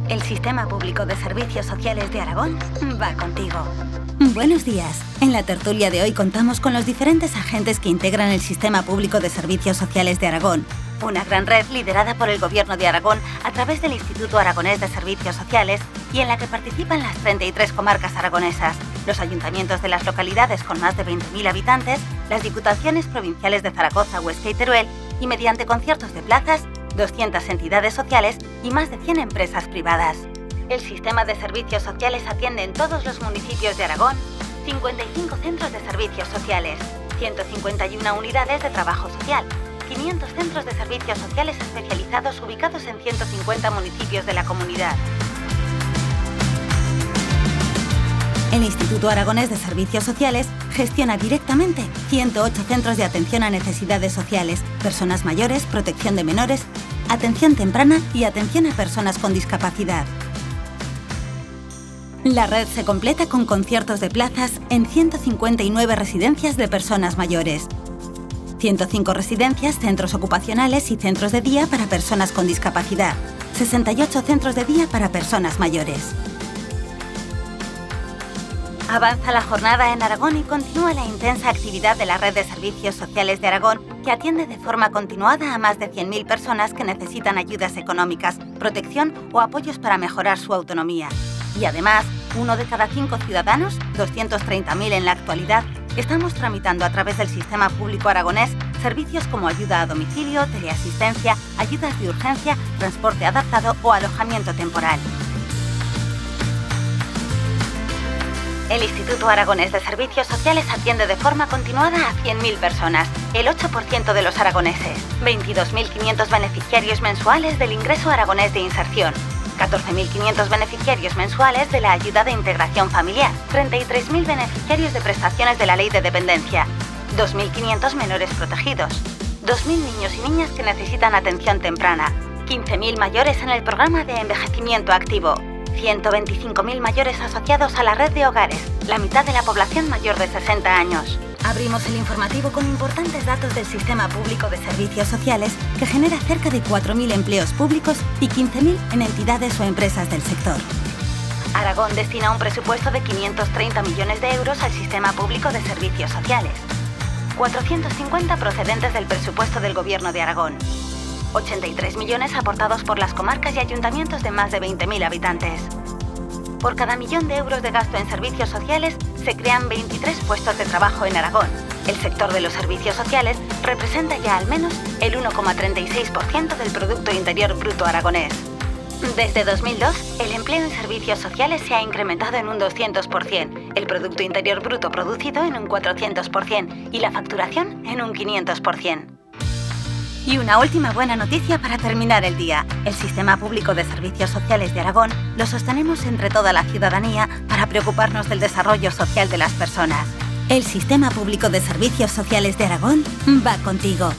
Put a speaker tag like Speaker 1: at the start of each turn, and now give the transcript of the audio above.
Speaker 1: El Sistema Público de Servicios Sociales de Aragón va contigo.
Speaker 2: Buenos días. En la tertulia de hoy contamos con los diferentes agentes que integran el Sistema Público de Servicios Sociales de Aragón.
Speaker 1: Una gran red liderada por el Gobierno de Aragón a través del Instituto Aragonés de Servicios Sociales y en la que participan las 33 comarcas aragonesas, los ayuntamientos de las localidades con más de 20.000 habitantes, las diputaciones provinciales de Zaragoza, Huesca y Teruel y mediante conciertos de plazas, 200 entidades sociales y más de 100 empresas privadas. El sistema de servicios sociales atiende en todos los municipios de Aragón 55 centros de servicios sociales, 151 unidades de trabajo social, 500 centros de servicios sociales especializados ubicados en 150 municipios de la comunidad.
Speaker 2: El Instituto Aragonés de Servicios Sociales gestiona directamente 108 centros de atención a necesidades sociales, personas mayores, protección de menores, atención temprana y atención a personas con discapacidad. La red se completa con conciertos de plazas en 159 residencias de personas mayores, 105 residencias, centros ocupacionales y centros de día para personas con discapacidad, 68 centros de día para personas mayores.
Speaker 1: Avanza la jornada en Aragón y continúa la intensa actividad de la Red de Servicios Sociales de Aragón, que atiende de forma continuada a más de 100.000 personas que necesitan ayudas económicas, protección o apoyos para mejorar su autonomía. Y además, 1 de cada 5 ciudadanos, 230.000 en la actualidad, estamos tramitando a través del Sistema Público Aragonés servicios como ayuda a domicilio, teleasistencia, ayudas de urgencia, transporte adaptado o alojamiento temporal. El Instituto Aragonés de Servicios Sociales atiende de forma continuada a 100.000 personas, el 8% de los aragoneses, 22.500 beneficiarios mensuales del ingreso aragonés de inserción, 14.500 beneficiarios mensuales de la ayuda de integración familiar, 33.000 beneficiarios de prestaciones de la ley de dependencia, 2.500 menores protegidos, 2.000 niños y niñas que necesitan atención temprana, 15.000 mayores en el programa de envejecimiento activo, 125.000 mayores asociados a la red de hogares, la mitad de la población mayor de 60 años.
Speaker 2: Abrimos el informativo con importantes datos del Sistema Público de Servicios Sociales, que genera cerca de 4.000 empleos públicos y 15.000 en entidades o empresas del sector.
Speaker 1: Aragón destina un presupuesto de 530 millones de euros al Sistema Público de Servicios Sociales. 450 procedentes del presupuesto del Gobierno de Aragón. 83 millones aportados por las comarcas y ayuntamientos de más de 20.000 habitantes. Por cada millón de euros de gasto en servicios sociales, se crean 23 puestos de trabajo en Aragón. El sector de los servicios sociales representa ya al menos el 1,36% del Producto Interior Bruto aragonés. Desde 2002, el empleo en servicios sociales se ha incrementado en un 200%, el Producto Interior Bruto producido en un 400% y la facturación en un 500%.
Speaker 2: Y una última buena noticia para terminar el día. El Sistema Público de Servicios Sociales de Aragón lo sostenemos entre toda la ciudadanía para preocuparnos del desarrollo social de las personas. El Sistema Público de Servicios Sociales de Aragón va contigo.